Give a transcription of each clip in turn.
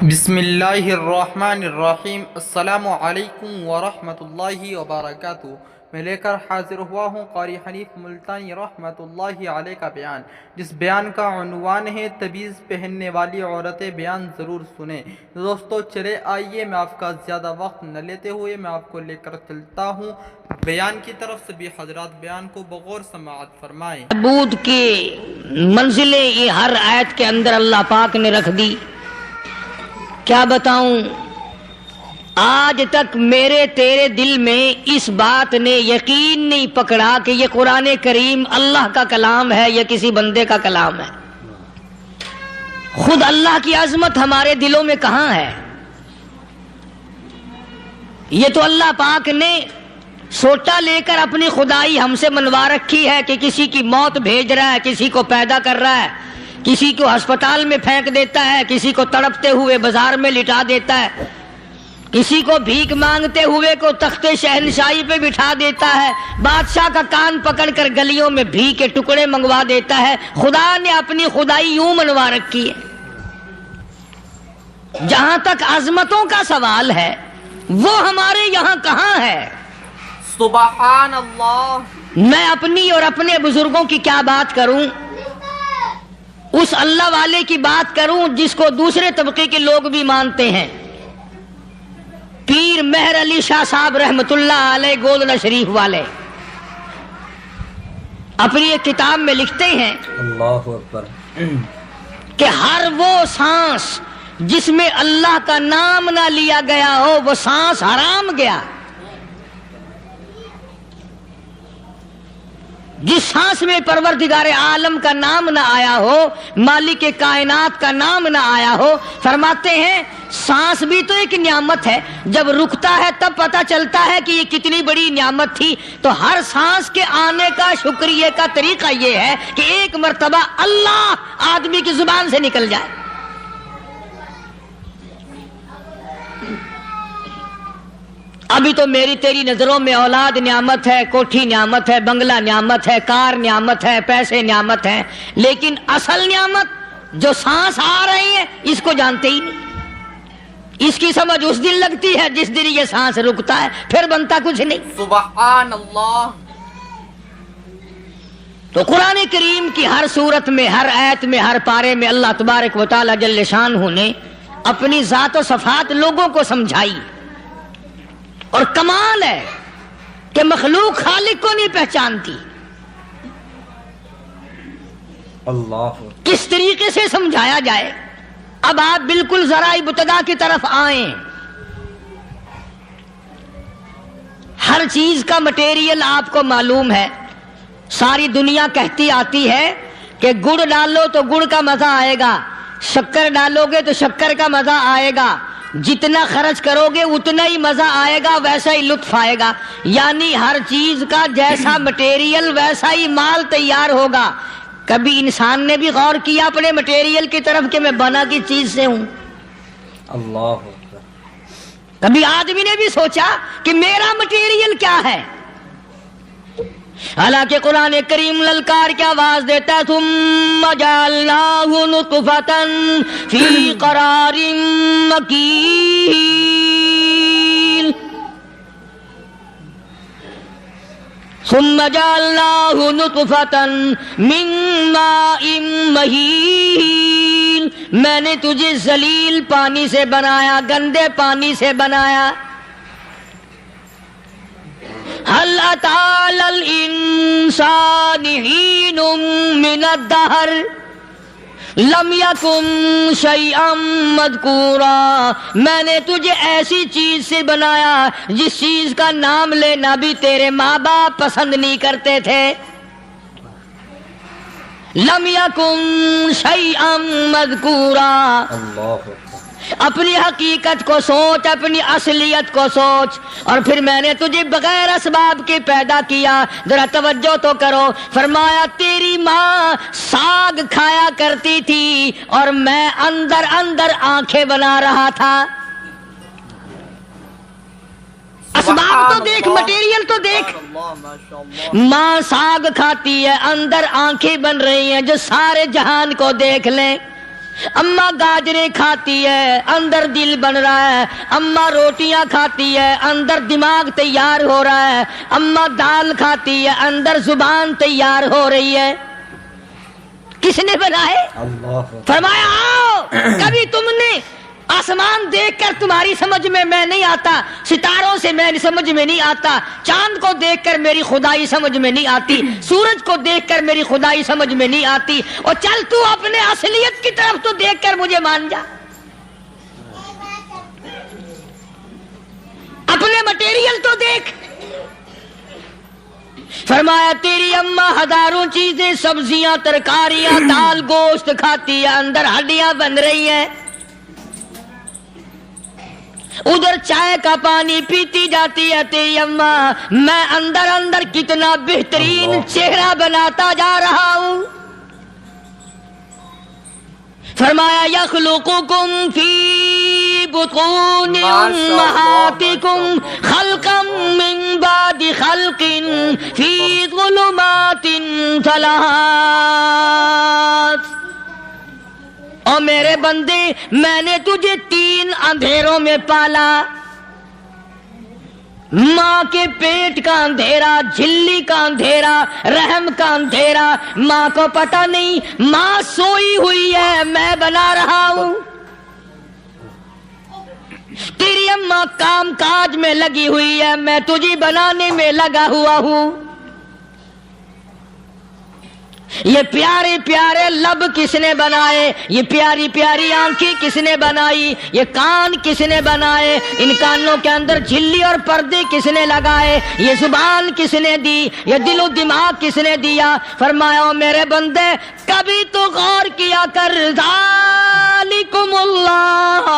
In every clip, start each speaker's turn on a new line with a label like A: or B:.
A: بسم اللہ الرحمن الرحیم۔ السلام علیکم ورحمۃ اللہ وبرکاتہ۔ میں لے کر حاضر ہوا ہوں قاری حنیف ملتانی رحمۃ اللہ علیہ کا بیان، جس بیان کا عنوان ہے تبیز پہننے والی عورتیں۔ بیان ضرور سنیں دوستو۔ چلے آئیے، میں آپ کا زیادہ وقت نہ لیتے ہوئے میں آپ کو لے کر چلتا ہوں بیان کی طرف۔ سبھی حضرات بیان کو بغور سماعت فرمائیں۔
B: معبود کی منزلیں یہ ہر آیت کے اندر اللہ پاک نے رکھ دی۔ کیا بتاؤں، آج تک میرے تیرے دل میں اس بات نے یقین نہیں پکڑا کہ یہ قرآن کریم اللہ کا کلام ہے یا کسی بندے کا کلام ہے۔ خود اللہ کی عظمت ہمارے دلوں میں کہاں ہے؟ یہ تو اللہ پاک نے سوٹا لے کر اپنی خدائی ہم سے منوا رکھی ہے کہ کسی کی موت بھیج رہا ہے، کسی کو پیدا کر رہا ہے، کسی کو ہسپتال میں پھینک دیتا ہے، کسی کو تڑپتے ہوئے بازار میں لٹا دیتا ہے، کسی کو بھیک مانگتے ہوئے کو تخت شہنشاہی پہ بٹھا دیتا ہے، بادشاہ کا کان پکڑ کر گلیوں میں بھیک کے ٹکڑے منگوا دیتا ہے۔ خدا نے اپنی خدائی یوں منوا رکھی ہے۔ جہاں تک عظمتوں کا سوال ہے وہ ہمارے یہاں کہاں ہے؟
A: سبحان اللہ۔
B: میں اپنی اور اپنے بزرگوں کی کیا بات کروں، اس اللہ والے کی بات کروں جس کو دوسرے طبقے کے لوگ بھی مانتے ہیں۔ پیر مہر علی شاہ صاحب رحمت اللہ علیہ گولڈن شریف والے اپنی ایک کتاب میں لکھتے ہیں
C: اللہ اکبر
B: کہ ہر وہ سانس جس میں اللہ کا نام نہ لیا گیا ہو وہ سانس حرام گیا۔ جس سانس میں پروردگار عالم کا نام نہ آیا ہو، مالک کائنات کا نام نہ آیا ہو، فرماتے ہیں سانس بھی تو ایک نعمت ہے، جب رکتا ہے تب پتہ چلتا ہے کہ یہ کتنی بڑی نعمت تھی۔ تو ہر سانس کے آنے کا شکریہ کا طریقہ یہ ہے کہ ایک مرتبہ اللہ آدمی کی زبان سے نکل جائے۔ ابھی تو میری تیری نظروں میں اولاد نعمت ہے، کوٹھی نعمت ہے، بنگلہ نعمت ہے، کار نعمت ہے، پیسے نعمت ہے، لیکن اصل نعمت جو سانس آ رہی ہے اس کو جانتے ہی نہیں۔ اس کی سمجھ اس دن لگتی ہے جس دن یہ سانس رکتا ہے، پھر بنتا کچھ نہیں۔
A: سبحان اللہ۔
B: تو قرآن کریم کی ہر صورت میں، ہر آیت میں، ہر پارے میں اللہ تبارک و تعالی جل شانہ نے اپنی ذات و صفات لوگوں کو سمجھائی۔ اور کمال ہے کہ مخلوق خالق کو نہیں پہچانتی۔
C: اللہ
B: کس طریقے سے سمجھایا جائے؟ اب آپ بالکل ذرا ابتدا کی طرف آئیں۔ ہر چیز کا مٹیریل آپ کو معلوم ہے۔ ساری دنیا کہتی آتی ہے کہ گڑ ڈالو تو گڑ کا مزہ آئے گا، شکر ڈالو گے تو شکر کا مزہ آئے گا، جتنا خرچ کرو گے اتنا ہی مزہ آئے گا، ویسا ہی لطف آئے گا۔ یعنی ہر چیز کا جیسا مٹیریل ویسا ہی مال تیار ہوگا۔ کبھی انسان نے بھی غور کیا اپنے مٹیریل کی طرف کہ میں بنا کی چیز سے ہوں؟
C: اللہ اکبر
B: کبھی آدمی نے بھی سوچا کہ میرا مٹیریل کیا ہے؟ حالانکہ قرآن کریم للکار کی آواز دیتا ہے ثم جعلناہ نطفۃ فی قرار مکین، ثم جعلناہ نطفۃ من ماء مہین، میں نے تجھے ذلیل پانی سے بنایا، گندے پانی سے بنایا۔ هل أتى على الإنسان حين من الدهر لم يكن شيئا مذكورا، میں نے تجھے ایسی چیز سے بنایا جس چیز کا نام لینا بھی تیرے ماں باپ پسند نہیں کرتے تھے۔ لم يكن شيئا مذكورا۔
C: اللہ اکبر
B: اپنی حقیقت کو سوچ، اپنی اصلیت کو سوچ۔ اور پھر میں نے تجھے بغیر اسباب کے پیدا کیا۔ ذرا توجہ تو کرو، فرمایا تیری ماں ساگ کھایا کرتی تھی اور میں اندر اندر آنکھیں بنا رہا تھا۔ اسباب تو دیکھ، مٹیریل تو دیکھ۔ ماں ساگ کھاتی ہے، اندر آنکھیں بن رہی ہیں جو سارے جہان کو دیکھ لیں۔ اماں گاجریں کھاتی ہے اندر دل بن رہا ہے، اماں روٹیاں کھاتی ہے اندر دماغ تیار ہو رہا ہے، اماں دال کھاتی ہے اندر زبان تیار ہو رہی ہے۔ کس نے بنائے؟
C: اللہ
B: فرمایا آؤ، کبھی تم نے آسمان دیکھ کر تمہاری سمجھ میں نہیں آتا، ستاروں سے میں سمجھ میں نہیں آتا، چاند کو دیکھ کر میری خدائی سمجھ میں نہیں آتی، سورج کو دیکھ کر میری خدائی سمجھ میں نہیں آتی، اور چل تو اپنے اصلیت کی طرف تو دیکھ کر مجھے مان جا، اپنے مٹیریل تو دیکھ۔ فرمایا تیری اماں ہزاروں چیزیں، سبزیاں، ترکاریاں، دال، گوشت کھاتی ہے اندر ہڈیاں بن رہی ہیں، ادھر چائے کا پانی پیتی جاتی ہے تیری اماں، میں اندر اندر کتنا بہترین چہرہ بناتا جا رہا ہوں۔ فرمایا یخلقکم فی بطون امہاتکم خلقا من بعد خلق فی ظلمات ثلاث، او میرے بندے میں نے تجھے 3 اندھیروں میں پالا، ماں کے پیٹ کا اندھیرا، جھلی کا اندھیرا، رحم کا اندھیرا، ماں کو پتہ نہیں ماں سوئی ہوئی ہے میں بنا رہا ہوں، تیری اماں کام کاج میں لگی ہوئی ہے میں تجھے بنانے میں لگا ہوا ہوں۔ یہ پیارے پیارے لب کس نے بنائے، یہ پیاری پیاری آنکھیں کس نے بنائی، یہ کان کس نے بنائے، ان کانوں کے اندر جھلی اور پردے کس نے لگائے، یہ زبان کس نے دی، یہ دل و دماغ کس نے دیا۔ فرمایا او میرے بندے کبھی تو غور کیا کر، ذالکم اللہ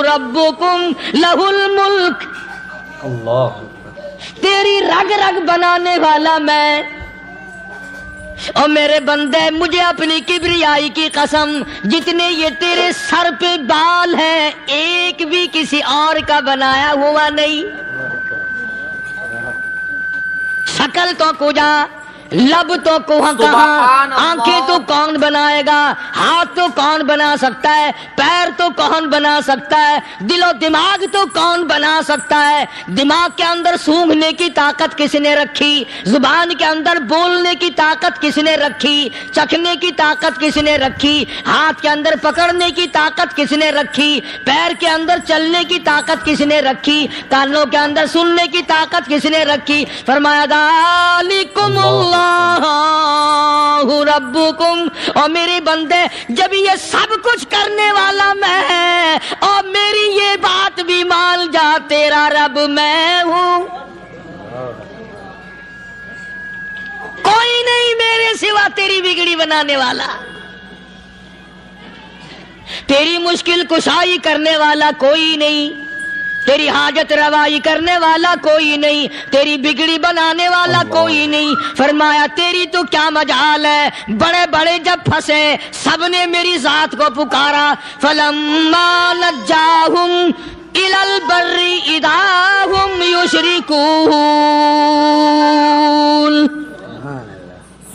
B: ربکم لہ الملک،
C: اللہ
B: تیری رگ رگ بنانے والا میں، اور میرے بندے مجھے اپنی کبریائی کی قسم، جتنے یہ تیرے سر پہ بال ہیں ایک بھی کسی اور کا بنایا ہوا نہیں، شکل تو کجا، لب تو کہاں، آنکھیں تو کون بنائے گا، ہاتھ تو کون بنا سکتا ہے، پیر تو کون بنا سکتا ہے، دل و دماغ تو کون بنا سکتا ہے، دماغ کے اندر سونگھنے کی طاقت کس نے رکھی، زبان کے اندر بولنے کی طاقت کس نے رکھی، چکھنے کی طاقت کس نے رکھی، ہاتھ کے اندر پکڑنے کی طاقت کس نے رکھی، پیر کے اندر چلنے کی طاقت کس نے رکھی، کانوں کے اندر سننے کی طاقت کس نے رکھی۔ فرمایا ذالکم اللہ ربکم، اور میرے بندے جب یہ سب کچھ کرنے والا میں اور میری یہ بات بھی مان جا تیرا رب میں ہوں، کوئی نہیں میرے سوا تیری بگڑی بنانے والا، تیری مشکل کشائی کرنے والا کوئی نہیں، تیری حاجت روائی کرنے والا کوئی نہیں، تیری بگڑی بنانے والا کوئی نہیں۔ فرمایا تیری تو کیا مجال ہے، بڑے بڑے جب پھنسے سب نے میری ذات کو پکارا، فلما نجاہم الی البر اذا ہم یشرکون،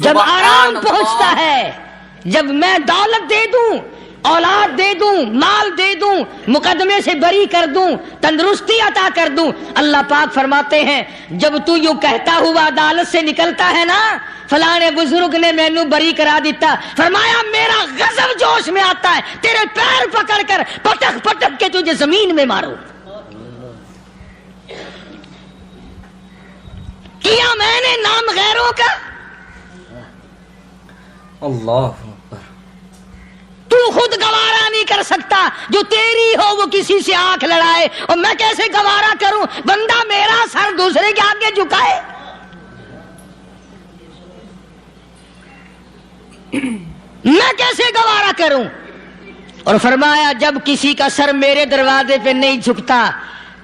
B: جب آرام پہنچتا ہے، جب میں دولت دے دوں، اولاد دے دوں، مال دے دوں، مقدمے سے بری کر دوں، تندرستی عطا کر دوں، اللہ پاک فرماتے ہیں جب تو یوں کہتا ہوا عدالت سے نکلتا ہے نا، فلانے بزرگ نے مینوں بری کرا دیتا، فرمایا میرا غضب جوش میں آتا ہے تیرے پیر پکڑ کر پٹک پٹک کے تجھے زمین میں ماروں۔ کیا میں نے نام غیروں کا،
C: اللہ
B: تو خود گوارا نہیں کر سکتا، جو تیری ہو وہ کسی سے آنکھ لڑائے، اور میں کیسے گوارا کروں بندہ میرا سر دوسرے کے آگے جھکائے، میں کیسے گوارا کروں۔ اور فرمایا جب کسی کا سر میرے دروازے پہ نہیں جھکتا،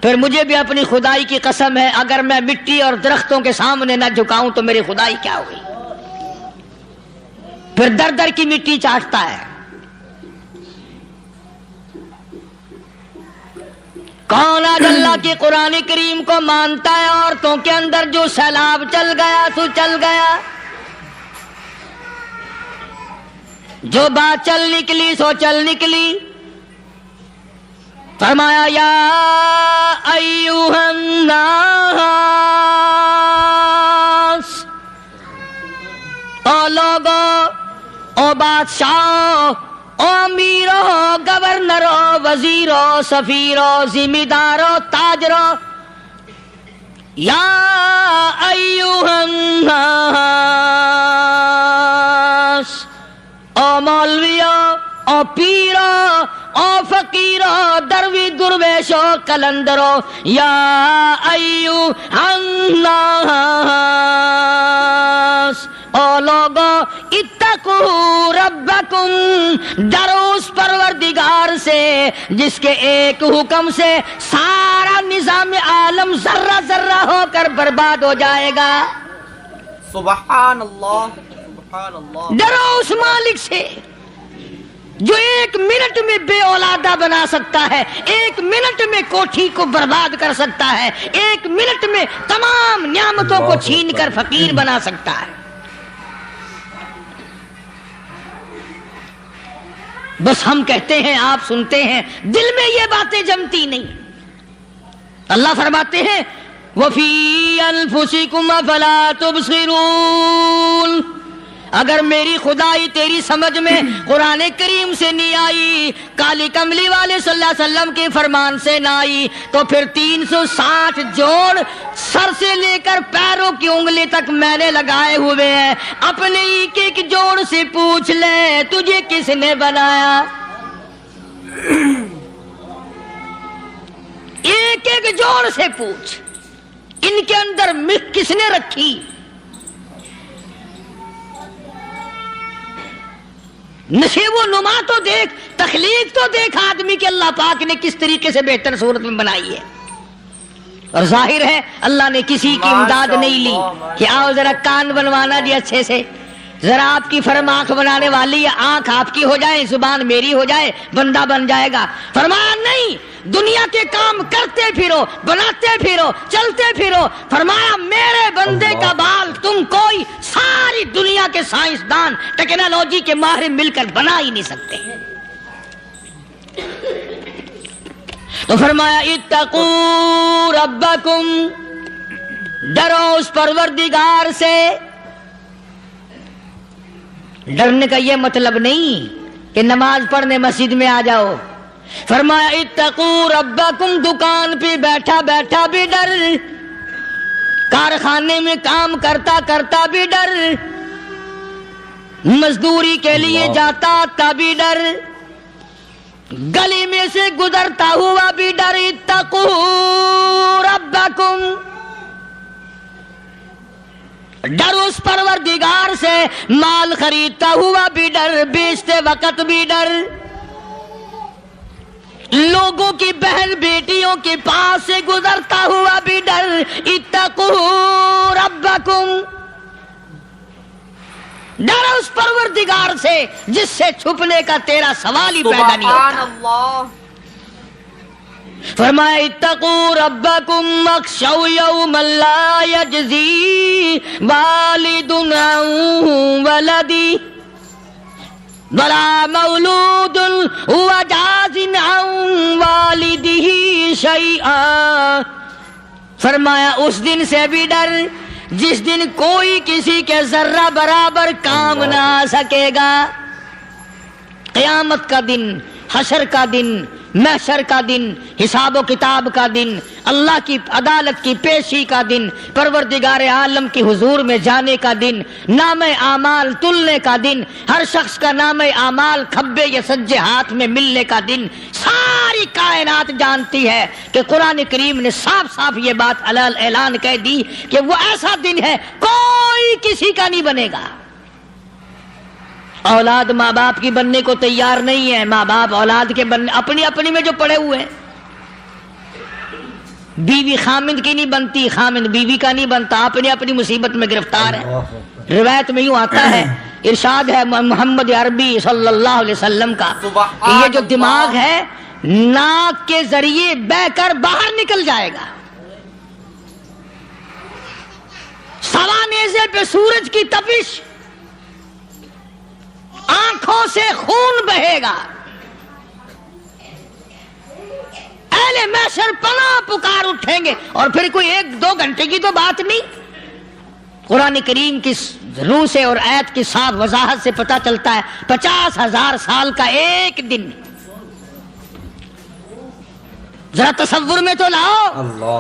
B: پھر مجھے بھی اپنی خدائی کی قسم ہے اگر میں مٹی اور درختوں کے سامنے نہ جھکاؤں تو میری خدائی کیا ہوئی، پھر در در کی مٹی چاٹتا ہے۔ کون آج اللہ کی قرآن کریم کو مانتا ہے؟ عورتوں کے اندر جو سیلاب چل گیا تو چل گیا، جو بات چل نکلی سو چل نکلی. فرمایا یا ایھا الناس، او لوگو، او بادشاہ، او امیرو، گورنرو، وزیرو، سفیرو، ذمہ دارو، تاجرو، یا ایھا الناس، او مولویو، او پیرو، او فقیرو، دروی درویشو، کلندرو، یا ایھا الناس، او لوگو، اتقوا ربکم، ڈرو اس پروردگار سے جس کے ایک حکم سے سارا نظام عالم ذرہ ذرہ ہو کر برباد ہو جائے گا.
A: سبحان اللہ، سبحان اللہ.
B: ڈرو اس مالک سے جو ایک منٹ میں بے اولادہ بنا سکتا ہے، ایک منٹ میں کوٹھی کو برباد کر سکتا ہے، ایک منٹ میں تمام نعمتوں کو چھین کر فقیر بنا سکتا ہے. بس ہم کہتے ہیں، آپ سنتے ہیں، دل میں یہ باتیں جمتی نہیں. اللہ فرماتے ہیں وَفِي أَنفُسِكُمْ أَفَلَا تُبْصِرُونَ. اگر میری خدائی تیری سمجھ میں قرآن کریم سے نہیں آئی، کالی کملی والے صلی اللہ علیہ وسلم کے فرمان سے نہ آئی، تو پھر 360 جوڑ سر سے لے کر پیروں کی انگلی تک میں نے لگائے ہوئے ہیں. اپنے ایک ایک جوڑ سے پوچھ لے تجھے کس نے بنایا. ایک ایک جوڑ سے پوچھ، ان کے اندر مخ کس نے رکھی. نشیب و نما تو دیکھ، تخلیق تو دیکھ آدمی کے اللہ پاک نے کس طریقے سے بہتر صورت میں بنائی ہے. اور ظاہر ہے اللہ نے کسی کی امداد نہیں لی کہ آؤ ذرا کان بنوانا جی اچھے سے، ذرا آپ کی فرم آنکھ بنانے والی ہے، آنکھ آپ کی ہو جائے، زبان میری ہو جائے، بندہ بن جائے گا. فرمایا نہیں، دنیا کے کام کرتے پھرو، بناتے پھرو، چلتے پھرو. فرمایا میرے بندے کا بال تم کوئی ساری دنیا کے سائنسدان ٹیکنالوجی کے ماہر مل کر بنا ہی نہیں سکتے. تو فرمایا اتقوا ربکم، ڈرو اس پروردگار سے. ڈرنے کا یہ مطلب نہیں کہ نماز پڑھنے مسجد میں آ جاؤ. فرمایا اتقوا ربکم، دکان پہ بیٹھا بیٹھا بھی ڈر، کارخانے میں کام کرتا کرتا بھی ڈر، مزدوری کے لیے جاتا تبھی ڈر، گلی میں سے گزرتا ہوا بھی ڈر. اتقوا ربکم، ڈر اس پروردگار سے. مال خریدتا ہوا بھی ڈر، بیچتے وقت بھی ڈر، لوگوں کی بہن بیٹیوں کے پاس سے گزرتا ہوا بھی ڈر. اتقوا ربکم، ڈر اس پروردگار سے جس سے چھپنے کا تیرا سوال ہی پیدا نہیں ہوتا.
A: سبحان اللہ.
B: فرمایا اتقوا ربکم واخشوا یوما لا یجزی والد عن ولدی ولا مولود هو جاز عن والدہ شیئا. فرمایا اس دن سے بھی ڈر جس دن کوئی کسی کے ذرہ برابر کام نہ آ سکے گا. قیامت کا دن، حشر کا دن، محشر کا دن، حساب و کتاب کا دن، اللہ کی عدالت کی پیشی کا دن، پروردگار عالم کی حضور میں جانے کا دن، نام اعمال تلنے کا دن، ہر شخص کا نام اعمال کھبے یا سجے ہاتھ میں ملنے کا دن. ساری کائنات جانتی ہے کہ قرآن کریم نے صاف صاف یہ بات اعلان کہہ دی کہ وہ ایسا دن ہے کوئی کسی کا نہیں بنے گا. اولاد ماں باپ کی بننے کو تیار نہیں ہے، ماں باپ اولاد کے بننے اپنی اپنی میں جو پڑے ہوئے ہیں. بیوی خامند کی نہیں بنتی، خامند بیوی کا نہیں بنتا، اپنی اپنی مصیبت میں گرفتار ہے. روایت میں یوں آتا ہے، ارشاد ہے محمد عربی صلی اللہ علیہ وسلم کا کہ یہ جو دماغ ہے ناک کے ذریعے بہ کر باہر نکل جائے گا. سوا نیزے پہ سورج کی تپش آنکھوں سے خون بہے گا. اہل محشر پناہ پکار اٹھیں گے. اور پھر کوئی 1-2 گھنٹے کی تو بات نہیں. قرآن کریم کی روح سے اور آیت کی صاف وضاحت سے پتہ چلتا ہے 50,000 سال کا ایک دن. ذرا تصور میں تو لاؤ.
C: اللہ.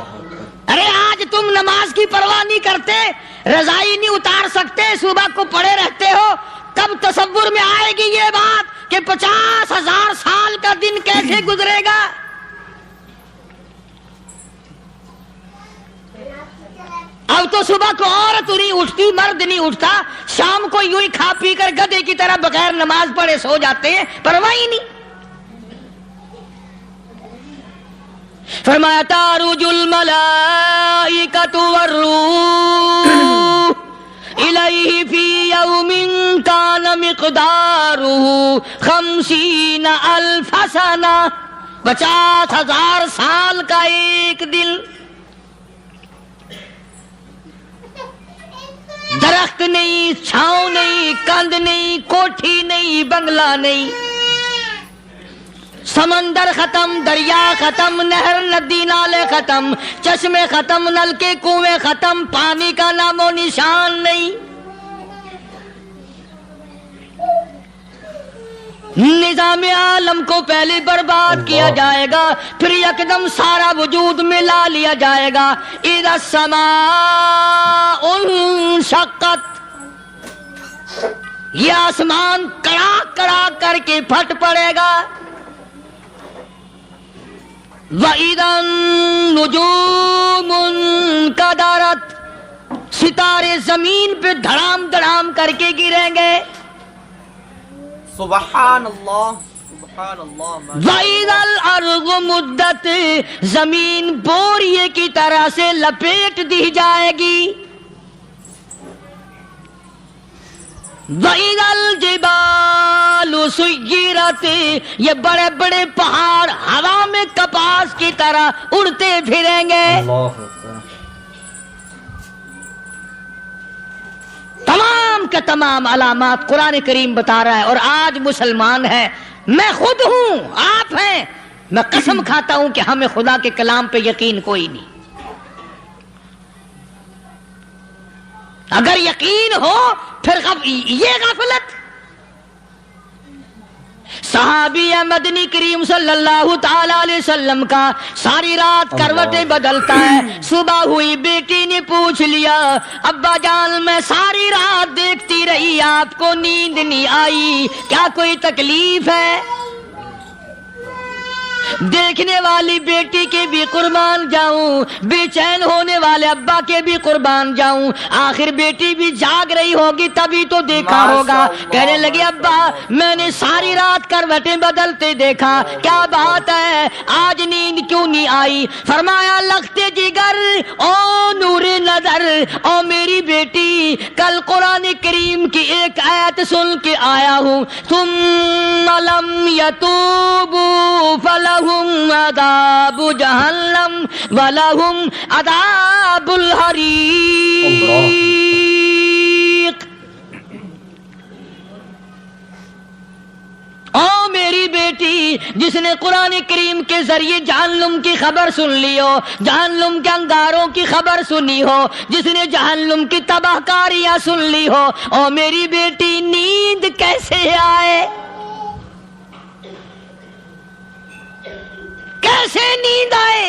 B: ارے آج تم نماز کی پرواہ نہیں کرتے, رضائی نہیں اتار سکتے, صبح کو پڑے رہتے ہو. کب تصور میں آئے گی یہ بات کہ 50,000 سال کا دن کیسے گزرے گا؟ اب تو صبح کو عورت نہیں اٹھتی, مرد نہیں اٹھتا, شام کو یوں ہی کھا پی کر گدھے کی طرح بغیر نماز پڑھے سو جاتے ہیں, پرواہ ہی نہیں. فرمایا تعرج الملائکۃ والروح الیہ فی یوم کان مقدارہ 50,000 سنہ. 50,000 سال کا ایک دن. درخت نہیں, چھاؤں نہیں, کند نہیں, کوٹھی نہیں, بنگلہ نہیں, سمندر ختم, دریا ختم, نہر ندی نالے ختم, چشمے ختم, نلکے کنویں ختم, پانی کا نام و نشان نہیں. نظام عالم کو پہلے برباد کیا جائے گا, پھر یکدم سارا وجود ملا لیا جائے گا. اذا السماء انشقت, یہ آسمان کڑاک کڑاک کر کے پھٹ پڑے گا. وَإِذَا النُّجُومُ انْكَدَرَتْ, ستارے زمین پہ دھڑام دھڑام کر کے گریں گے.
A: سبحان اللہ, سبحان اللہ.
B: وَإِذَا الْأَرْضُ مُدَّتْ, زمین بوریے کی طرح سے لپیٹ دی جائے گی. وَإِذَا الْجِبَالُ سُيِّرَتْ, یہ بڑے بڑے پہاڑ ہوا میں کپاس کی طرح اڑتے پھریں گے.
C: اللہ اکبر.
B: تمام کے تمام علامات قرآن کریم بتا رہا ہے. اور آج مسلمان ہے, میں خود ہوں, آپ ہیں, میں قسم کھاتا ہوں کہ ہمیں خدا کے کلام پہ یقین کوئی نہیں. اگر یقین ہو پھر یہ غفلت. صحابی مدنی کریم صلی اللہ تعالی علیہ وسلم کا ساری رات کروٹیں بدلتا ہے. صبح ہوئی بیٹی نے پوچھ لیا, ابا جان میں ساری رات دیکھتی رہی, آپ کو نیند نہیں آئی, کیا کوئی تکلیف ہے؟ دیکھنے والی بیٹی کے بھی قربان جاؤں, بے چین ہونے والے ابا کے بھی قربان جاؤں. آخر بیٹی بھی جاگ رہی ہوگی تبھی تو دیکھا ہوگا. کہنے لگی ابا میں نے ساری رات کروٹیں بدلتے دیکھا, کیا بات ہے, آج نیند کیوں نہیں آئی؟ فرمایا لختے جگر او نور نظر, او میری بیٹی کل قرآن کریم کی ایک آیت سن کے آیا ہوں, ثم لم یتوبوا فلہم عذاب جہنم ولہم عذاب الحریق. او میری بیٹی جس نے قرآن کریم کے ذریعے جہنم کی خبر سن لی ہو, جہنم کے انگاروں کی خبر سنی ہو, جس نے جہنم کی تباہ کاریاں سن لی ہو, او میری بیٹی نیند کیسے آئے؟ کیسے نیند آئے؟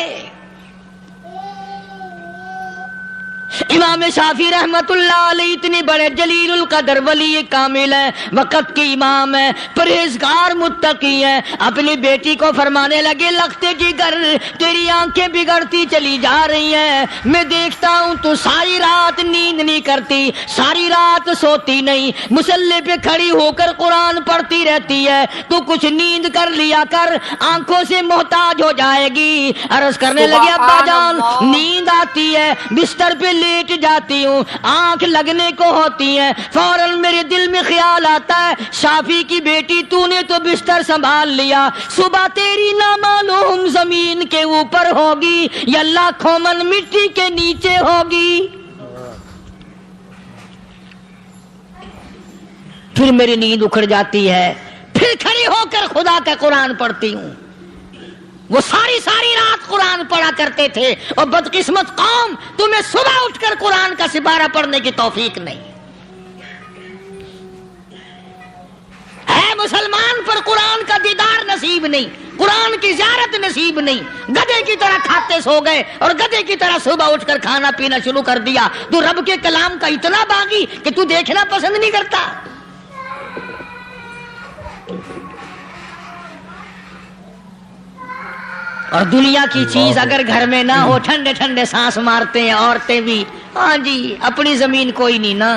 B: امام شافعی رحمت اللہ علیہ اتنے بڑے جلیل القدر ولی کامل ہیں, وقت کے امام ہیں, پرہیزگار متقی ہیں. اپنی بیٹی کو فرمانے لگے لختے جگر تیری آنکھیں بگڑتی چلی جا رہی ہیں, میں دیکھتا ہوں تو ساری رات نیند نہیں کرتی, ساری رات سوتی نہیں, مصلی پہ کھڑی ہو کر قرآن پڑھتی رہتی ہے, تو کچھ نیند کر لیا کر, آنکھوں سے محتاج ہو جائے گی. عرض کرنے لگے ابا جان نیند آتی ہے, بستر پہ لیٹ جاتی ہوں, آنکھ لگنے کو ہوتی ہے, فوراً میرے دل میں خیال آتا ہے شافی کی بیٹی تو نے تو بستر سنبھال لیا, صبح تیری نامعلوم زمین کے اوپر ہوگی یا لاکھوں من مٹی کے نیچے ہوگی. پھر میری نیند اکھڑ جاتی ہے، پھر کھڑی ہو کر خدا کا قرآن پڑھتی ہوں۔ وہ ساری رات قرآن پڑھا کرتے تھے، اور بدقسمت قوم، تمہیں صبح اٹھ کر قرآن کا سپارہ پڑھنے کی توفیق نہیں ہے۔ مسلمان پر قرآن کا دیدار نصیب نہیں، قرآن کی زیارت نصیب نہیں، گدھے کی طرح کھاتے سو گئے اور گدھے کی طرح صبح اٹھ کر کھانا پینا شروع کر دیا۔ تو رب کے کلام کا اتنا باغی کہ تو دیکھنا پسند نہیں کرتا۔ اور دنیا کی چیز اگر گھر میں نہ ہو، ٹھنڈے ٹھنڈے سانس مارتے ہیں عورتیں بھی، ہاں جی اپنی زمین کوئی نہیں نا،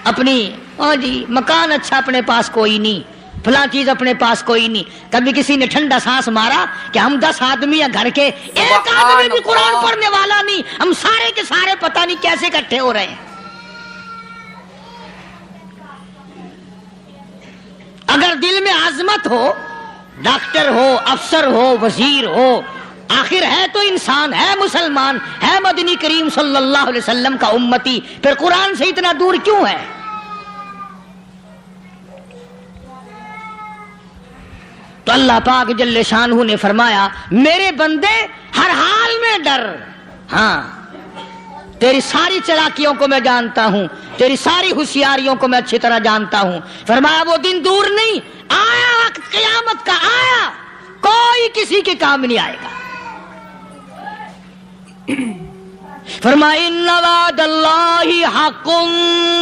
B: اپنی ہاں جی مکان اچھا اپنے پاس کوئی نہیں، فلاں چیز اپنے پاس کوئی نہیں۔ کبھی کسی نے ٹھنڈا سانس مارا کہ ہم 10 آدمی ہیں گھر کے، ایک آدمی بھی قرآن پڑھنے والا نہیں، ہم سارے کے سارے پتہ نہیں کیسے اکٹھے ہو رہے ہیں۔ اگر دل میں عظمت ہو، ڈاکٹر ہو، افسر ہو، وزیر ہو، آخر ہے تو انسان، ہے مسلمان، ہے مدنی کریم صلی اللہ علیہ وسلم کا امتی، پھر قرآن سے اتنا دور کیوں ہے؟ تو اللہ پاک جل شانہ نے فرمایا میرے بندے ہر حال میں ڈر، ہاں تیری ساری چلاکیوں کو میں جانتا ہوں، تیری ساری ہوشیاریوں کو میں اچھی طرح جانتا ہوں۔ فرمایا وہ دن دور نہیں، آیا وقت قیامت کا، آیا، کوئی کسی کے کام نہیں آئے گا۔ فرمایا ان وعد اللہ حق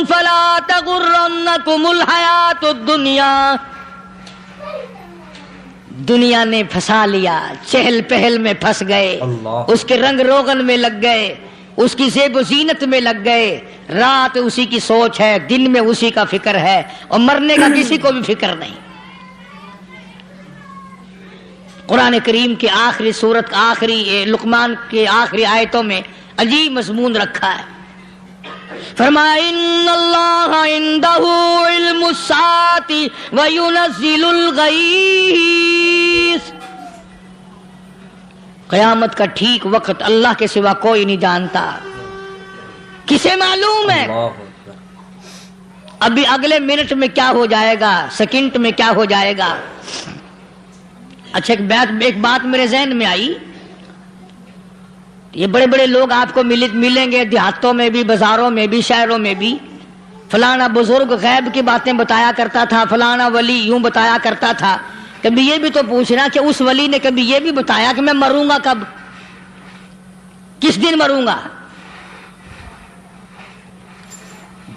B: فلا تغرنکم الحیات الدنیا۔ دنیا نے پھنسا لیا، چہل پہل میں پھنس گئے، اس کے رنگ روغن میں لگ گئے، اس کی زیب و زینت میں لگ گئے، رات اسی کی سوچ ہے، دن میں اسی کا فکر ہے، اور مرنے کا کسی کو بھی فکر نہیں۔ قرآن کریم کی آخری سورت، آخری لقمان کے آخری آیتوں میں عجیب مضمون رکھا ہے۔ فرمایا ان اللہ عندہ علم الساعۃ وینزل الغیث۔ قیامت کا ٹھیک وقت اللہ کے سوا کوئی نہیں جانتا، کسے معلوم ہے؟ ابھی اگلے منٹ میں کیا ہو جائے گا، سیکنڈ میں کیا ہو جائے گا۔ اچھا ایک بات میرے ذہن میں آئی، یہ بڑے بڑے لوگ آپ کو ملیں گے دیہاتوں میں بھی، بازاروں میں بھی، شہروں میں بھی، فلانا بزرگ غیب کی باتیں بتایا کرتا تھا، فلانا ولی یوں بتایا کرتا تھا۔ کبھی یہ بھی تو پوچھنا کہ اس ولی نے کبھی یہ بھی بتایا کہ میں مروں گا کب، کس دن مروں گا؟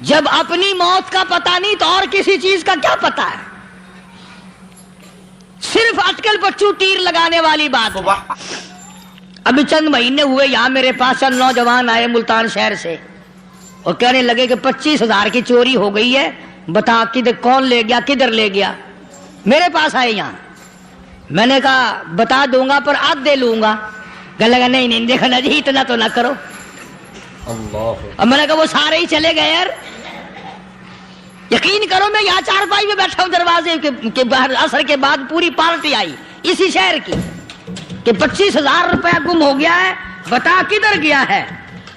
B: جب اپنی موت کا پتہ نہیں تو اور کسی چیز کا کیا پتہ ہے؟ صرف اٹکل پچو تیر لگانے والی بات ہے۔ ابھی چند مہینے ہوئے یہاں میرے پاس چند نوجوان آئے ملتان شہر سے، اور کہنے لگے کہ 25,000 کی چوری ہو گئی ہے، بتا کدھر کون لے گیا، کدھر لے گیا۔ میرے پاس آئے یہاں، میں نے کہا بتا دوں گا پر آدھے لوں گا۔ کہنے لگا نہیں دیکھنا جی اتنا تو نہ کرو۔ اور میں نے کہا وہ سارے ہی چلے گئے یار، یقین کرو میں یہاں چارپائی میں بیٹھا ہوں دروازے کے باہر، عصر کے بعد پوری پارٹی آئی اسی شہر کی کہ 25,000 روپیہ گم ہو گیا ہے، بتا کدھر گیا ہے۔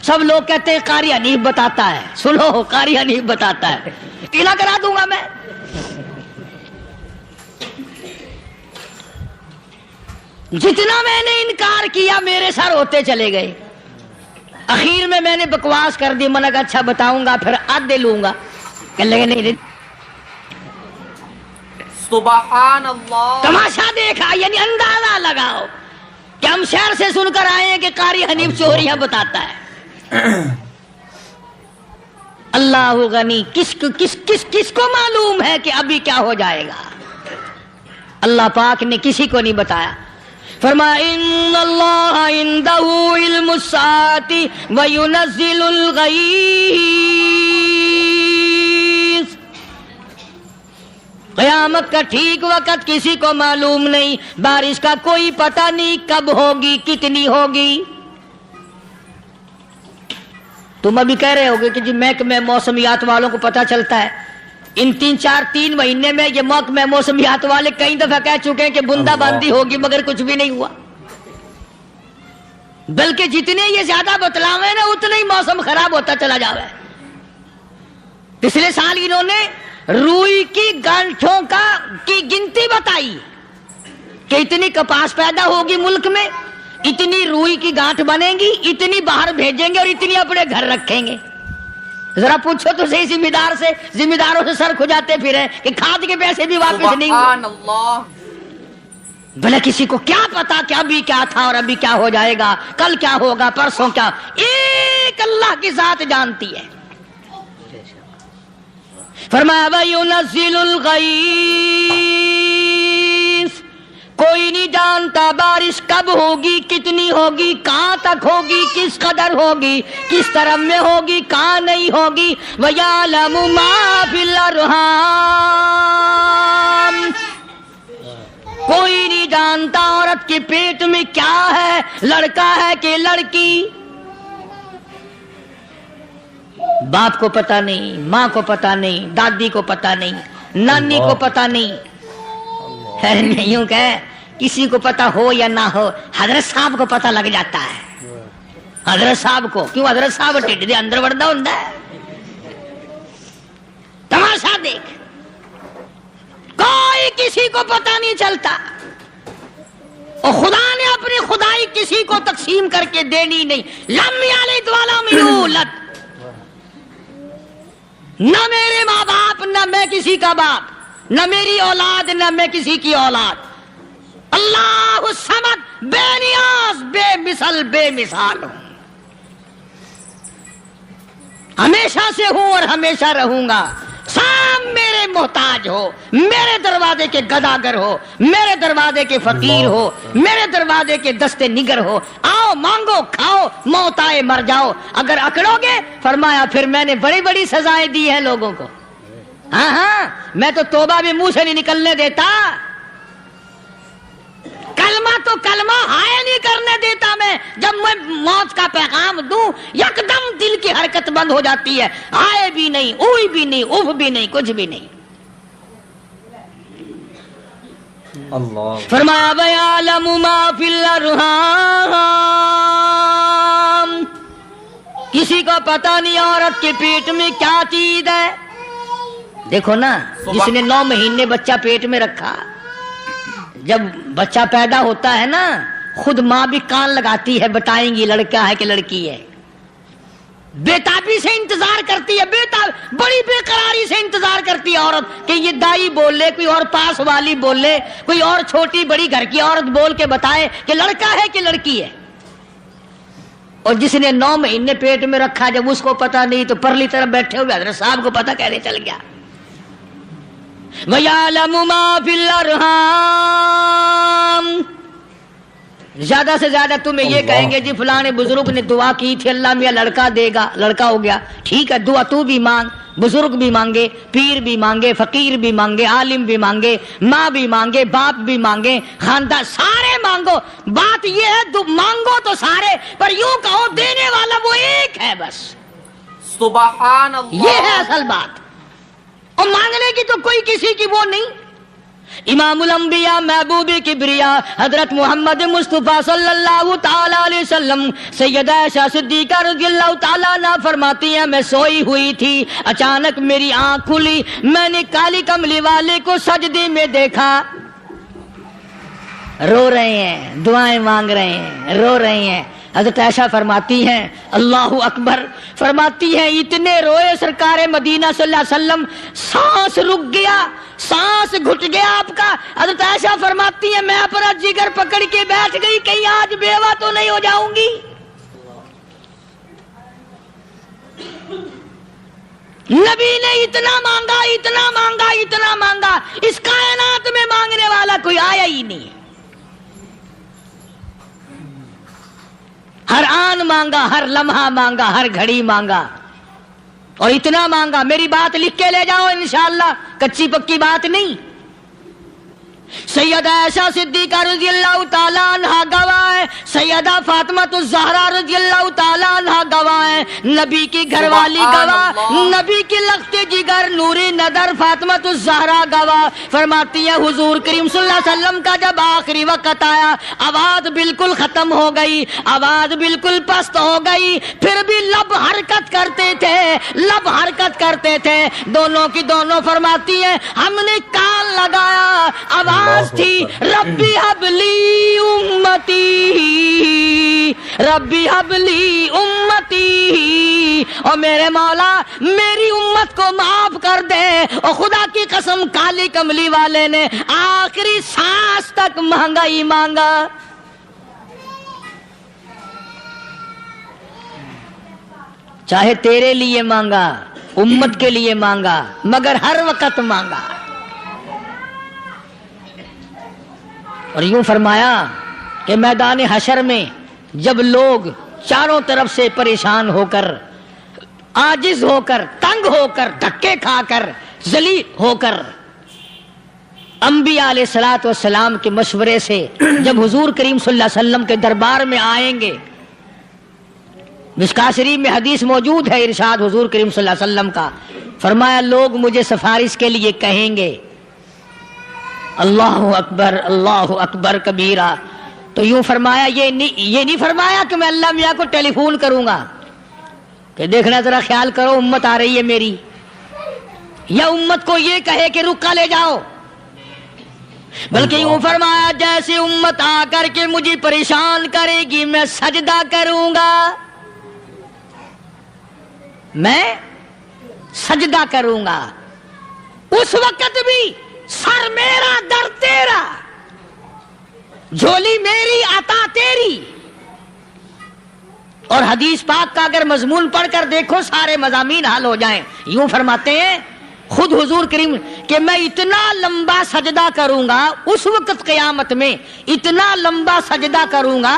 B: سب لوگ کہتے ہیں قاری حنیف بتاتا ہے، سنو قاری حنیف بتاتا ہے، ٹیلا کرا دوں گا میں۔ جتنا میں نے انکار کیا میرے سر ہوتے چلے گئے، اخیر میں نے بکواس کر دی، میں نے کہا اچھا بتاؤں گا پھر آدھے لوں گا۔ کہ لگے نہیں،
A: سبحان اللہ،
B: تماشا دیکھا، یعنی اندازہ لگاؤ کہ ہم شہر سے سن کر آئے ہیں کہ قاری حنیف چوریاں بتاتا ہے۔ اللہ غنی، کس کو معلوم ہے کہ ابھی کیا ہو جائے گا؟ اللہ پاک نے کسی کو نہیں بتایا۔ فرمایا ان اللہ عندہ علم الساعۃ وینزل الغیث۔ قیامت کا ٹھیک وقت کسی کو معلوم نہیں، بارش کا کوئی پتہ نہیں کب ہوگی، کتنی ہوگی۔ تم ابھی کہہ رہے ہوگے کہ جی محکمہ موسمیات والوں کو پتہ چلتا ہے، ان 3 مہینے میں یہ محکمہ موسمیات والے کئی دفعہ کہہ چکے ہیں کہ بندہ باندی ہوگی، مگر کچھ بھی نہیں ہوا۔ بلکہ جتنے یہ زیادہ بتلاوے نا اتنا ہی موسم خراب ہوتا چلا جا رہا ہے۔ پچھلے سال انہوں نے روئی کی گانٹھوں کی گنتی بتائی کہ اتنی کپاس پیدا ہوگی ملک میں، اتنی روئی کی گانٹھ بنے گی، اتنی باہر بھیجیں گے اور اتنی اپنے گھر رکھیں گے۔ ذرا پوچھو تو صحیح ذمہ داروں سے سر کھجاتے پھریں کہ کھاد کے پیسے بھی واپس نہیں ہوئے۔
A: سبحان اللہ۔
B: بھلا کسی کو کیا پتا کہ ابھی کیا تھا اور ابھی کیا ہو جائے گا، کل کیا ہوگا، پرسوں کیا، ایک اللہ کی ذات جانتی ہے۔ فرمایا وَيُنَزِّلُ الْغَيْثَ، کوئی نہیں جانتا بارش کب ہوگی، کتنی ہوگی، کہاں تک ہوگی، کس قدر ہوگی، کس طرف میں ہوگی، کہاں نہیں ہوگی۔ وَيَعْلَمُ مَا فِي الْأَرْحَامِ، کوئی نہیں جانتا عورت کے پیٹ میں کیا ہے، لڑکا ہے کہ لڑکی۔ باپ کو پتا نہیں، ماں کو پتا نہیں، دادی کو پتا نہیں، نانی کو پتا نہیں۔ یوں کہ کسی کو پتا ہو یا نہ ہو، حضرت صاحب کو پتا لگ جاتا ہے۔ حضرت صاحب کو کیوں؟ حضرت صاحب ٹھڈ دے اندر وڑدا ہوندا ہے۔ تماشا دیکھ، کوئی کسی کو پتا نہیں چلتا، اور خدا نے اپنی خدائی کسی کو تقسیم کر کے دینی نہیں۔ لم یلد ولم یولد، نہ میرے ماں باپ، نہ میں کسی کا باپ، نہ میری اولاد، نہ میں کسی کی اولاد۔ اللہ الصمد، بے نیاز، بے مثل، بے مثال ہوں، ہمیشہ سے ہوں اور ہمیشہ رہوں گا۔ سام میرے محتاج ہو، میرے دروازے کے گداگر ہو، میرے دروازے کے فقیر ہو، میرے دروازے کے دستے نگر ہو، آؤ مانگو کھاؤ، موت آئے مر جاؤ۔ اگر اکڑو گے، فرمایا پھر میں نے بڑی بڑی سزائیں دی ہیں لوگوں کو۔ ہاں میں تو توبہ بھی منہ سے نہیں نکلنے دیتا، کلمہ تو کلمہ ہائے نہیں کرنے دیتا میں۔ جب میں موت کا پیغام دوں، یکدم دل کی حرکت بند ہو جاتی ہے، ہائے بھی نہیں، اوئی بھی نہیں، اف بھی نہیں، کچھ بھی نہیں۔
C: اللہ
B: فرمایا وَيَعْلَمُ مَا فِي الْأَرْحَامِ، کسی کو پتا نہیں عورت کے پیٹ میں کیا چیز ہے۔ دیکھو نا، جس نے 9 مہینے بچہ پیٹ میں رکھا، جب بچہ پیدا ہوتا ہے نا، خود ماں بھی کان لگاتی ہے، بتائیں گی لڑکا ہے کہ لڑکی ہے۔ بےتابی سے انتظار کرتی ہے، بڑی بے قراری سے انتظار کرتی ہے عورت کہ یہ دائی بول لے، کوئی اور پاس والی بول لے، کوئی اور چھوٹی بڑی گھر کی عورت بول کے بتائے کہ لڑکا ہے کہ لڑکی ہے۔ اور جس نے 9 مہینے پیٹ میں رکھا، جب اس کو پتا نہیں تو پرلی طرف بیٹھے ہوئے حضرت صاحب کو پتا کیسے چل گیا۔ وَيَعْلَمُ مَا فِي الْأَرْحَامِ، زیادہ سے زیادہ تمہیں یہ کہیں گے جی فلاں بزرگ نے دعا کی تھی، اللہ میاں لڑکا دے گا، لڑکا ہو گیا، ٹھیک ہے، دعا تو بھی مانگ، بزرگ بھی مانگے، پیر بھی مانگے، فقیر بھی مانگے، عالم بھی مانگے، ماں بھی مانگے، باپ بھی مانگے، خاندان سارے مانگو۔ بات یہ ہے مانگو تو سارے، پر یوں کہو دینے والا وہ ایک ہے بس۔
A: سبحان اللہ،
B: یہ ہے اصل بات، اور مانگنے کی تو کوئی کسی کی وہ نہیں۔ امام الانبیاء محبوب کبریا حضرت محمد مصطفیٰ صلی اللہ تعالی علیہ وسلم سیدہ عائشہ صدیقہ رضی اللہ تعالیٰ عنہ فرماتی ہیں، میں سوئی ہوئی تھی، اچانک میری آنکھ کھلی، میں نے کالی کملی والے کو سجدے میں دیکھا، رو رہے ہیں، دعائیں مانگ رہے ہیں، رو رہے ہیں۔ حضرت عائشہ فرماتی ہیں اللہ اکبر، فرماتی ہیں اتنے روئے سرکار مدینہ صلی اللہ علیہ وسلم، سانس رک گیا، سانس گھٹ گیا آپ کا۔ حضرت عائشہ فرماتی ہیں میں اپنا جگر پکڑ کے بیٹھ گئی، کہیں آج بیوہ تو نہیں ہو جاؤں گی۔ نبی نے اتنا مانگا، اتنا مانگا، اتنا مانگا، اس کائنات میں مانگنے والا کوئی آیا ہی نہیں۔ ہر آن مانگا، ہر لمحہ مانگا، ہر گھڑی مانگا، اور اتنا مانگا۔ میری بات لکھ کے لے جاؤ انشاءاللہ، کچی پکی بات نہیں۔ سیدہ عائشہ صدیقہ رضی اللہ تعالیٰ عنہا گواہ ہے، سیدہ فاطمہ الزہرا رضی اللہ تعالیٰ عنہ گواہ ہیں، نبی کی گھر والی گواہ، نبی کی لخت جگر نوری نظر فاطمہ الزہرا گواہ، فرماتی ہے حضور کریم صلی اللہ علیہ وسلم کا جب آخری وقت آیا، آواز بالکل ختم ہو گئی، آواز بالکل پست ہو گئی، پھر بھی لب حرکت کرتے تھے، لب حرکت کرتے تھے، دونوں کی دونوں فرماتی ہیں ہم نے کان لگایا، آواز تھی ربی حبلی امتی، ربی حبلی امتی، اور میرے مولا میری امت کو معاف کر دے۔ اور خدا کی قسم کالی کملی والے نے آخری سانس تک مانگا ہی مانگا۔ چاہے تیرے لیے مانگا، امت کے لیے مانگا، مگر ہر وقت مانگا۔ اور یوں فرمایا کہ میدان حشر میں جب لوگ چاروں طرف سے پریشان ہو کر، عاجز ہو کر، تنگ ہو کر، دھکے کھا کر، ذلیل ہو کر انبیاء علیہ الصلوۃ والسلام کے مشورے سے جب حضور کریم صلی اللہ علیہ وسلم کے دربار میں آئیں گے، مشکاۃ شریف میں حدیث موجود ہے، ارشاد حضور کریم صلی اللہ علیہ وسلم کا، فرمایا لوگ مجھے سفارش کے لیے کہیں گے اللہ اکبر کبیرہ، تو یوں فرمایا یہ نہیں فرمایا کہ میں اللہ میاں کو ٹیلی فون کروں گا کہ دیکھنا ذرا خیال کرو امت آ رہی ہے میری، یا امت کو یہ کہے کہ رکا لے جاؤ، بلکہ یوں فرمایا جیسے امت آ کر کے مجھے پریشان کرے گی میں سجدہ کروں گا، میں سجدہ کروں گا، اس وقت بھی سر میرا در تیرا، جھولی میری عطا تیری۔ اور حدیث پاک کا اگر مضمون پڑھ کر دیکھو سارے مضامین حل ہو جائیں۔ یوں فرماتے ہیں خود حضور کریم کہ میں اتنا لمبا سجدہ کروں گا اس وقت قیامت میں، اتنا لمبا سجدہ کروں گا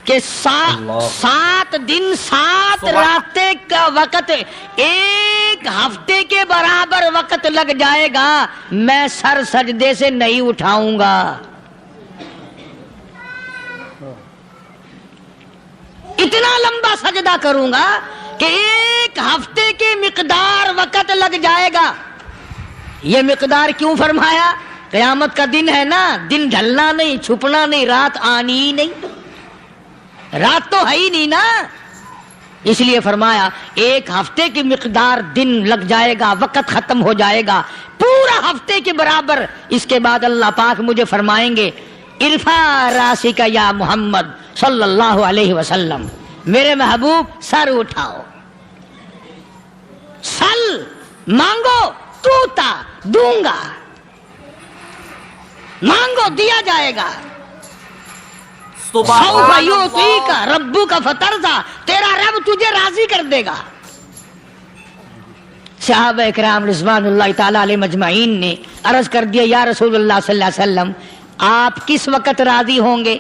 B: کہ 7 دن 7 راتیں کا وقت 1 ہفتے کے برابر وقت لگ جائے گا، میں سر سجدے سے نہیں اٹھاؤں گا۔ اتنا لمبا سجدہ کروں گا کہ 1 ہفتے کے مقدار وقت لگ جائے گا۔ یہ مقدار کیوں فرمایا؟ قیامت کا دن ہے نا، دن ڈھلنا نہیں، چھپنا نہیں، رات آنی ہی نہیں، رات تو ہے ہی نہیں نا، اس لیے فرمایا 1 ہفتے کی مقدار دن لگ جائے گا، وقت ختم ہو جائے گا پورا ہفتے کے برابر۔ اس کے بعد اللہ پاک مجھے فرمائیں گے ارفع راسک یا محمد صلی اللہ علیہ وسلم، میرے محبوب سر اٹھاؤ، سل مانگو توتا دوں گا، مانگو دیا جائے گا، سوف یعطیک ربک فترضی، تیرا رب تجھے راضی کر دے گا۔ صحابہ اکرام رضوان اللہ تعالی علیہ مجمعین نے عرض کر دیا یا رسول اللہ صلی اللہ علیہ وسلم آپ کس وقت راضی ہوں گے؟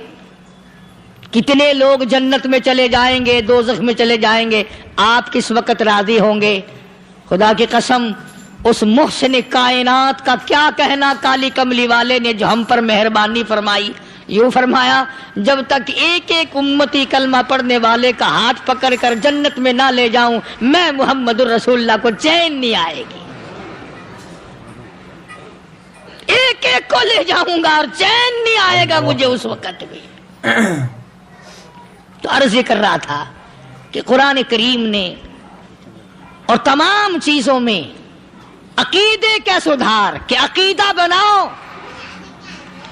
B: کتنے لوگ جنت میں چلے جائیں گے، دوزخ میں چلے جائیں گے، آپ کس وقت راضی ہوں گے؟ خدا کی قسم اس محسن کائنات کا کیا کہنا کالی کملی والے نے جو ہم پر مہربانی فرمائی۔ یوں فرمایا جب تک ایک ایک امتی کلمہ پڑھنے والے کا ہاتھ پکڑ کر جنت میں نہ لے جاؤں میں محمد الرسول اللہ کو چین نہیں آئے گی، ایک ایک کو لے جاؤں گا اور چین نہیں آئے گا مجھے اس وقت بھی۔ تو عرض یہ کر رہا تھا کہ قرآن کریم نے اور تمام چیزوں میں عقیدے کا سدھار کہ عقیدہ بناؤ،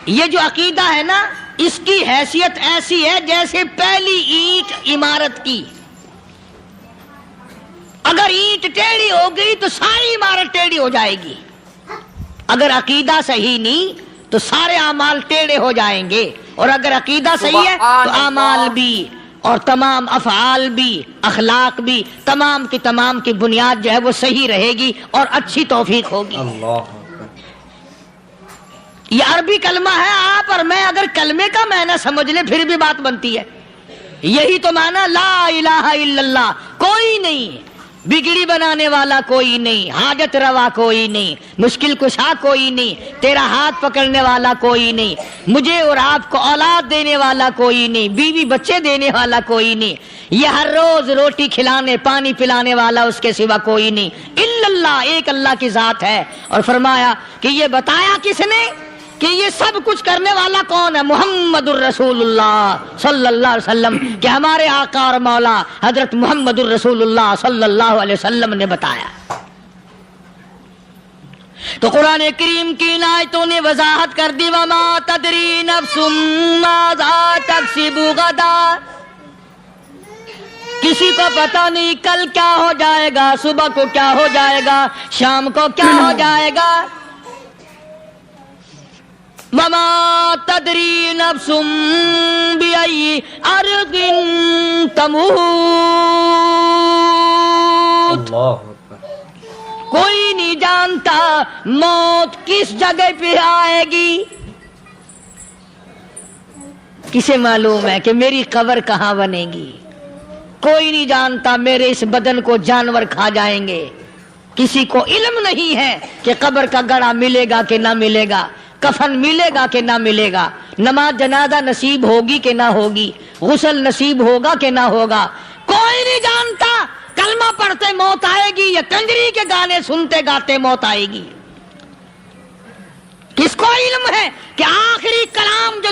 B: یہ جو عقیدہ ہے نا اس کی حیثیت ایسی ہے جیسے پہلی اینٹ عمارت کی، اگر اینٹ ٹیڑھی ہو گئی تو ساری عمارت ٹیڑھی ہو جائے گی، اگر عقیدہ صحیح نہیں تو سارے اعمال ٹیڑھے ہو جائیں گے، اور اگر عقیدہ صحیح ہے تو اعمال بھی اور تمام افعال بھی اخلاق بھی تمام کی بنیاد جو ہے وہ صحیح رہے گی اور اچھی توفیق ہوگی۔
C: اللہ
B: یہ عربی کلمہ ہے، آپ اور میں اگر کلمے کا معنی سمجھ لیں پھر بھی بات بنتی ہے، یہی تو معنی لا الہ الا اللہ، کوئی نہیں بگڑی بنانے والا کوئی نہیں، حاجت روا کوئی نہیں، مشکل کشا کوئی نہیں، تیرا ہاتھ پکڑنے والا کوئی نہیں، مجھے اور آپ کو اولاد دینے والا کوئی نہیں، بیوی بچے دینے والا کوئی نہیں، یہ ہر روز روٹی کھلانے پانی پلانے والا اس کے سوا کوئی نہیں، الا اللہ، ایک اللہ کی ذات ہے۔ اور فرمایا کہ یہ بتایا کس نے کہ یہ سب کچھ کرنے والا کون ہے؟ محمد الرسول اللہ صلی اللہ علیہ وسلم، کہ ہمارے آقا اور مولا حضرت محمد الرسول اللہ صلی اللہ علیہ وسلم نے بتایا۔ تو قرآن کریم کی ان آیتوں نے وضاحت کر دی، وما تدری نفس ماذا تکسب غدا، کسی کو پتہ نہیں کل کیا ہو جائے گا، صبح کو کیا ہو جائے گا، شام کو کیا ہو جائے گا۔ وما تدری نفس بأي أرض تموت،
C: اللہ اکبر۔
B: کوئی نہیں جانتا موت کس جگہ پہ آئے گی۔ کسے معلوم ہے کہ میری قبر کہاں بنے گی؟ کوئی نہیں جانتا میرے اس بدن کو جانور کھا جائیں گے۔ کسی کو علم نہیں ہے کہ قبر کا گڑھا ملے گا کہ نہ ملے گا، کفن ملے گا کہ نہ ملے گا، نماز جنازہ نصیب ہوگی کہ نہ ہوگی، غسل نصیب ہوگا کہ نہ ہوگا، کوئی نہیں جانتا۔ کلمہ پڑھتے موت آئے گی یا کنجری کے گانے سنتے گاتے موت آئے گی؟ کس کو علم ہے کہ آخری کلام جو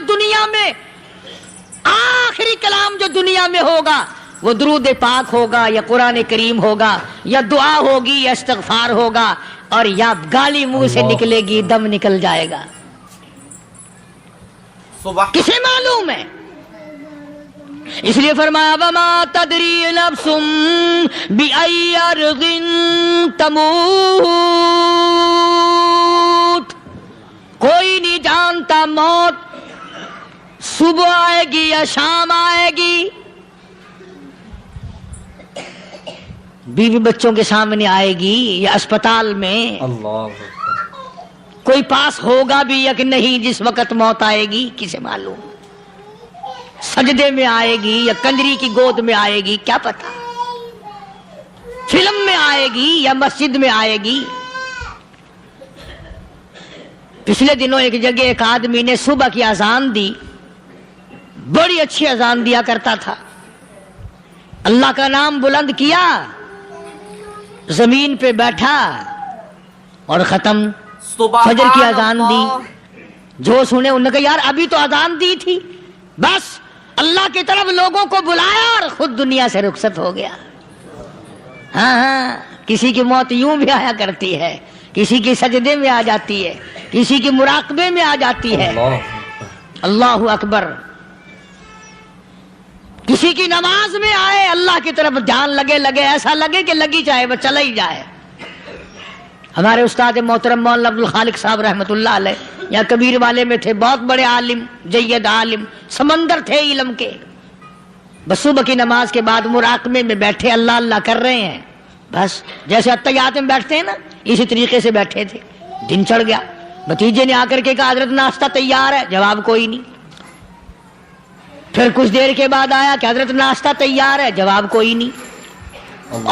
B: دنیا میں ہوگا وہ درود پاک ہوگا یا قرآن کریم ہوگا یا دعا ہوگی یا استغفار ہوگا، اور یا گالی منہ سے نکلے گی، دم نکل جائے گا؟ کسے معلوم ہے؟ اس لیے فرمایا وما تدری نفس بأي أرض تموت، کوئی نہیں جانتا موت صبح آئے گی یا شام آئے گی، بیوی بچوں کے سامنے آئے گی یا اسپتال میں،
C: اللہ اکبر۔
B: کوئی پاس ہوگا بھی یا کہ نہیں جس وقت موت آئے گی؟ کسے معلوم؟ سجدے میں آئے گی یا کنجری کی گود میں آئے گی؟ کیا پتا، فلم میں آئے گی یا مسجد میں آئے گی؟ پچھلے دنوں ایک جگہ ایک آدمی نے صبح کی اذان دی، بڑی اچھی اذان دیا کرتا تھا، اللہ کا نام بلند کیا، زمین پہ بیٹھا اور ختم، فجر کی اذان دی۔ جو سنے انہوں نے کہا یار ابھی تو اذان دی تھی، بس اللہ کی طرف لوگوں کو بلایا اور خود دنیا سے رخصت ہو گیا۔ ہاں، کسی کی موت یوں بھی آیا کرتی ہے، کسی کی سجدے میں آ جاتی ہے، کسی کی مراقبے میں آ جاتی ہے۔ اللہ اکبر۔ کسی کی نماز میں آئے، اللہ کی طرف دھیان لگے ایسا لگے کہ لگی جائے وہ چلا ہی جائے۔ ہمارے استاد محترم مولانا عبد الخالق صاحب رحمۃ اللہ علیہ یا کبیر والے میں تھے، بہت بڑے عالم، جید عالم، سمندر تھے علم کے۔ بس صبح کی نماز کے بعد مراقبے میں بیٹھے، اللہ اللہ کر رہے ہیں، بس جیسے اتحیات میں بیٹھتے ہیں نا، اسی طریقے سے بیٹھے تھے۔ دن چڑھ گیا، بھتیجے نے آ کر کے کہا حضرت ناشتہ تیار ہے، جواب کوئی نہیں۔ پھر کچھ دیر کے بعد آیا کہ حضرت ناشتہ تیار ہے، جواب کوئی نہیں۔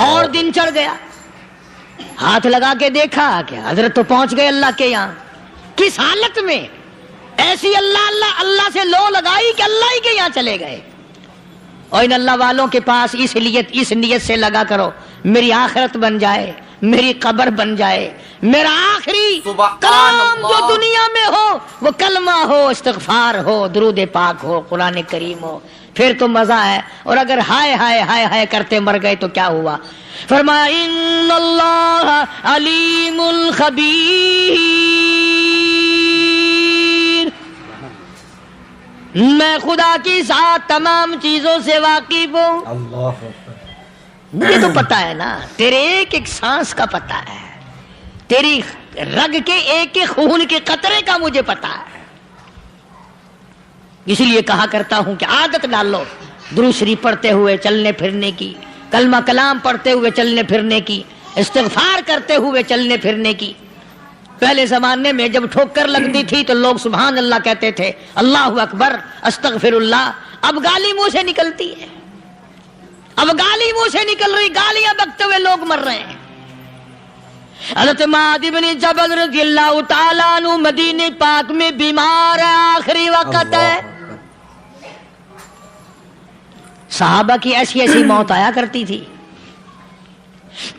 B: اور دن چڑھ گیا، ہاتھ لگا کے دیکھا کہ حضرت تو پہنچ گئے اللہ کے یہاں۔ کس حالت میں؟ ایسی اللہ اللہ اللہ سے لو لگائی کہ اللہ ہی کے یہاں چلے گئے۔ اور ان اللہ والوں کے پاس اس نیت سے لگا کرو میری آخرت بن جائے، میری قبر بن جائے، میرا آخری کلام جو دنیا میں ہو وہ کلمہ ہو، استغفار ہو، درود پاک ہو، قرآن کریم ہو، پھر تو مزہ ہے۔ اور اگر ہائے ہائے ہائے ہائے کرتے مر گئے تو کیا ہوا؟ فرمایا ان اللہ علیم خبیر، میں خدا کی ذات تمام چیزوں سے واقف ہوں۔
C: اللہ اکبر۔
B: مجھے تو پتا ہے نا، تیرے ایک ایک سانس کا پتا ہے، تیری رگ کے ایک ایک خون کے قطرے کا مجھے پتا ہے۔ اسی لیے کہا کرتا ہوں کہ عادت ڈالو درود شریف پڑھتے ہوئے چلنے پھرنے کی، کلمہ کلام پڑھتے ہوئے چلنے پھرنے کی، استغفار کرتے ہوئے چلنے پھرنے کی۔ پہلے زمانے میں جب ٹھوکر لگتی تھی تو لوگ سبحان اللہ کہتے تھے، اللہ اکبر، استغفر اللہ۔ اب گالی منہ سے نکلتی ہے، اب گالی منہ سے نکل رہی، گالیاں بکتے ہوئے لوگ مر رہے ہیں. حضرت معاذ بن جبل رضی اللہ تعالیٰ عنہ مدینہ پاک میں بیمار ہے، آخری وقت ہے. صحابہ کی ایسی ایسی موت آیا کرتی تھی.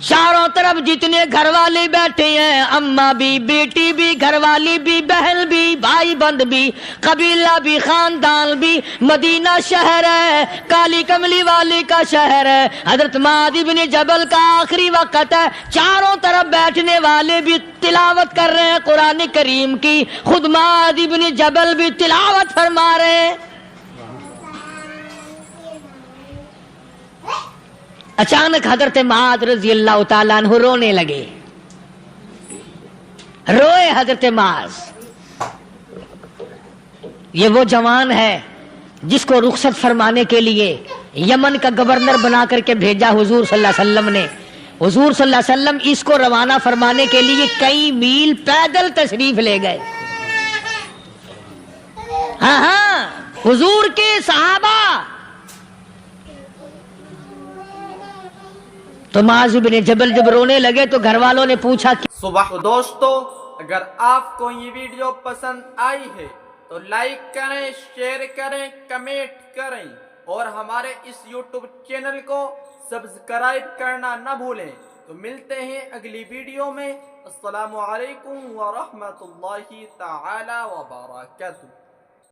B: چاروں طرف جتنے گھر والے بیٹھے ہیں، اماں بھی، بیٹی بھی، گھر والی بھی، بہن بھی، بھائی بند بھی، قبیلہ بھی، خاندان بھی. مدینہ شہر ہے، کالی کملی والے کا شہر ہے. حضرت معاذ بن جبل کا آخری وقت ہے. چاروں طرف بیٹھنے والے بھی تلاوت کر رہے ہیں قرآن کریم کی، خود معاذ بن جبل بھی تلاوت فرما رہے ہیں. اچانک حضرت معاذ رضی اللہ تعالیٰ عنہ رونے لگے. روئے حضرت معاذ. یہ وہ جوان ہے جس کو رخصت فرمانے کے لیے یمن کا گورنر بنا کر کے بھیجا حضور صلی اللہ علیہ وسلم نے. حضور صلی اللہ علیہ وسلم اس کو روانہ فرمانے کے لیے کئی میل پیدل تشریف لے گئے. ہاں حضور کے صحابہ. تو معاذ بن جبل جب رونے لگے تو گھر والوں نے پوچھا کہ
A: صبح. تو دوستو اگر آپ کو یہ ویڈیو پسند آئی ہے تو لائک کریں، شیئر کریں، کمنٹ کریں اور ہمارے اس یوٹیوب چینل کو سبسکرائب کرنا نہ بھولیں. تو ملتے ہیں اگلی ویڈیو میں. السلام علیکم ورحمۃ اللہ تعالی وبرکاتہ.